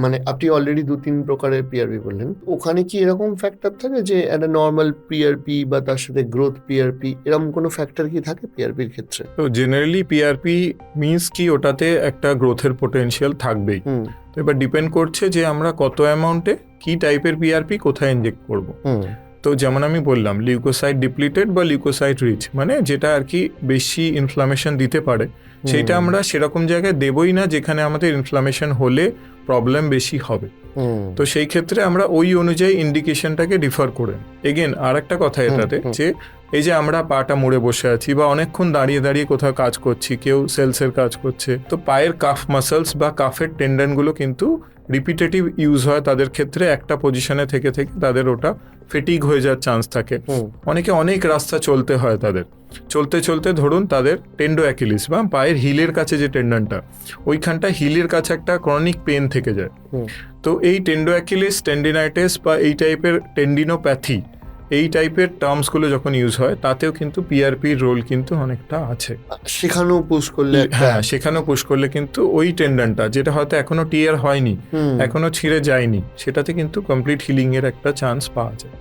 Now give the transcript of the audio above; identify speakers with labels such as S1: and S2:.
S1: মানে আপনি অলরেডি 2-3 প্রকারের পিআরপি বললেন, ওখানে কি এরকম ফ্যাক্টর থাকে যে একটা নর্মাল পিআরপি বা তার সাথে গ্রোথ পিআরপি, এরকম কোনো ফ্যাক্টর কি থাকে পিআরপির ক্ষেত্রে?
S2: তো জেনারেলি পিআরপি মিনস কি ওটাতে একটা গ্রোথের পোটেনশিয়াল থাকবেই। তো এবার ডিপেন্ড করছে যে আমরা কত অ্যামাউন্টে কি টাইপের পিআরপি কোথায় ইনজেক্ট করব। তো যেমন আমি বললাম লিউকোসাইট ডিপ্লিটেড বা লিউকোসাইট রিচ, মানে যেটা আর কি বেশি ইনফ্লামেশন দিতে পারে, সেইটা আমরা সেরকম জায়গায় দেবই না যেখানে আমাদের ইনফ্লামেশন হলে প্রবলেম বেশি হবে। তো সেই ক্ষেত্রে আমরা ওই অনুযায়ী ইন্ডিকেশনটাকে ডিফার করে। এগেন আর একটা কথা এটাতে যে এই যে আমরা পাটা মুড়ে বসে আছি বা অনেকক্ষণ দাঁড়িয়ে দাঁড়িয়ে কোথাও কাজ করছি, কেউ সেলসের কাজ করছে, তো পায়ের কাফ মাসলস বা কাফের টেন্ডনগুলো কিন্তু রিপিটেটিভ ইউজ হয় তাদের ক্ষেত্রে, একটা পজিশনে থেকে থেকে তাদের ওটা ফেটিগ হয়ে যাওয়ার চান্স থাকে। অনেকে অনেক রাস্তা চলতে হয়, তাদের চলতে চলতে ধরুন তাদের টেন্ডো অ্যাকিলিস বা পায়ের হিলের কাছে যে টেন্ডনটা, ওইখানটা হিলের কাছে একটা ক্রনিক পেন থেকে যায়। তো এই টেন্ডো অ্যাকিলিস টেন্ডিনাইটিস বা এই টাইপের টেন্ডিনোপ্যাথি, এই টাইপের টার্মসগুলো যখন ইউজ হয় তাতেও কিন্তু পিআরপির রোল কিন্তু অনেকটা আছে।
S1: সেখানেও পুশ করলে,
S2: হ্যাঁ সেখানেও পুশ করলে কিন্তু ওই টেন্ডনটা যেটা হয়তো এখনো টিয়ার হয়নি, এখনো ছিঁড়ে যায়নি, সেটাতে কিন্তু কমপ্লিট হিলিং এর একটা চান্স পাওয়া যায়।